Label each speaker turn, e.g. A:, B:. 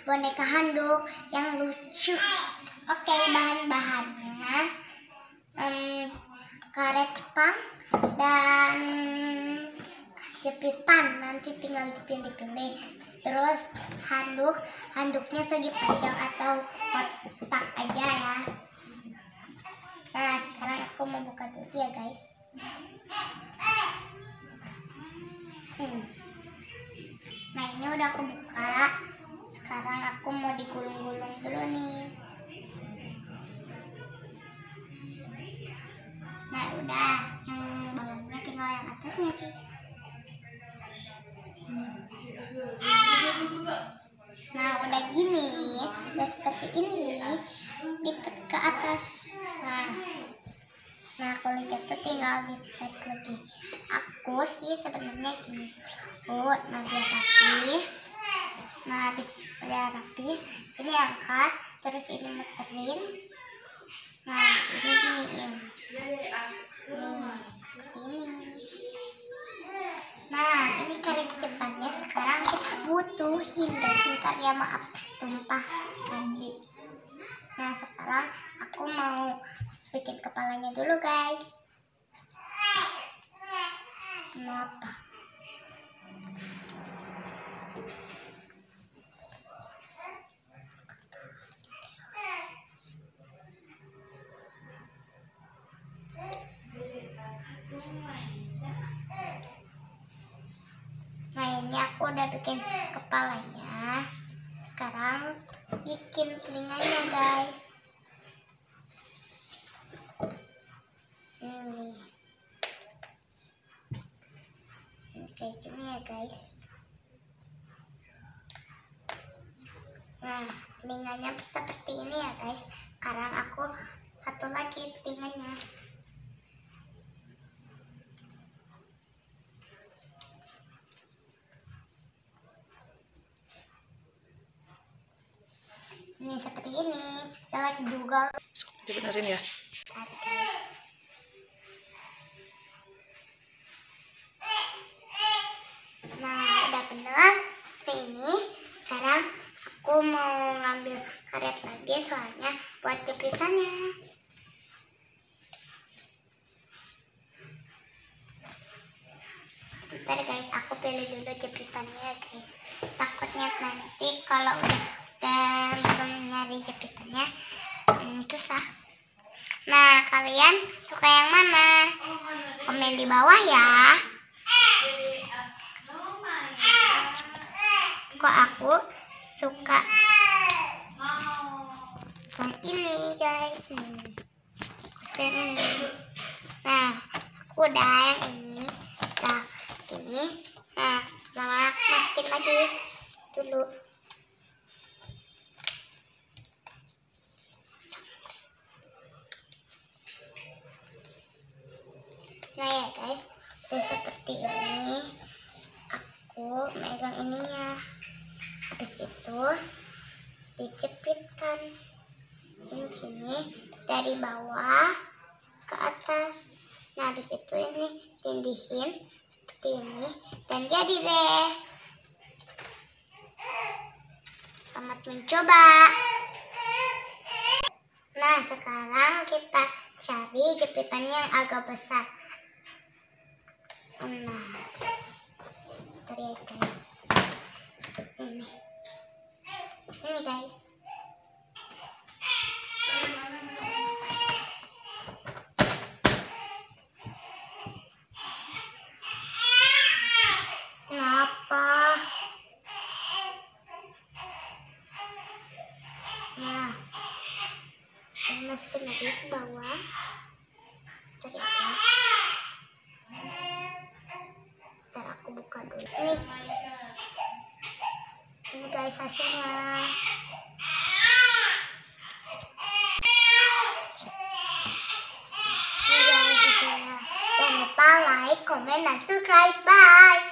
A: boneka handuk yang lucu. Oke, bahan-bahannya karet Jepang dan jepitan, nanti tinggal dipilih-pilih. Terus handuknya segi panjang atau kotak aja ya. Nah, sekarang aku mau buka dulu ya guys. Nah, ini udah aku buka. Sekarang aku mau digulung-gulung dulu nih. Nah, udah. Yang bawahnya tinggal yang atasnya guys. Nah, udah gini, udah seperti ini, lipat ke atas. Nah kalau jatuh tinggal ditarik lagi. Aku sih sebenarnya gini dulu, nah biar rapi. Nah habis udah rapi, ini angkat, terus ini muterin. Nah ini giniin, nih seperti ini. Nah ini karet Jepangnya sekarang kita butuhin guys. Bentar ya, maaf tumpah tadi. Nah sekarang aku mau bikin kepalanya dulu guys. Kenapa? Nah ini aku udah bikin kepalanya. Sekarang bikin telinganya guys. Ini kayak gini ya guys. Nah telinganya seperti ini ya guys. Sekarang aku satu lagi telinganya. Ini seperti ini, jangan diduga.
B: Dibenerin ya.
A: Nah udah bener seperti ini. Sekarang aku mau ngambil karet lagi soalnya buat jepitannya. Bentar guys, aku pilih dulu jepitannya guys. Takutnya nanti kalau udah belum nyari jepitannya susah. Nah kalian suka yang mana? Komen di bawah ya. Kok aku suka yang ini guys. Suka yang ini. Nah aku udah yang ini. Nah ini. Nah masukin lagi dulu. Nah ya guys, udah seperti ini. Aku megang ininya. Habis itu dijepitkan ini gini dari bawah ke atas. Nah habis itu ini tindihin seperti ini dan jadi deh. Selamat mencoba. Nah sekarang kita cari jepitannya yang agak besar. Nah, lihat guys, ini guys. Kenapa? Nah, ini masukin lagi ke bawah. Dari atas. Ntar aku buka dulu. Ini guys hasilnya. Ini guys hasilnya. Jangan lupa like, komen, dan subscribe. Bye.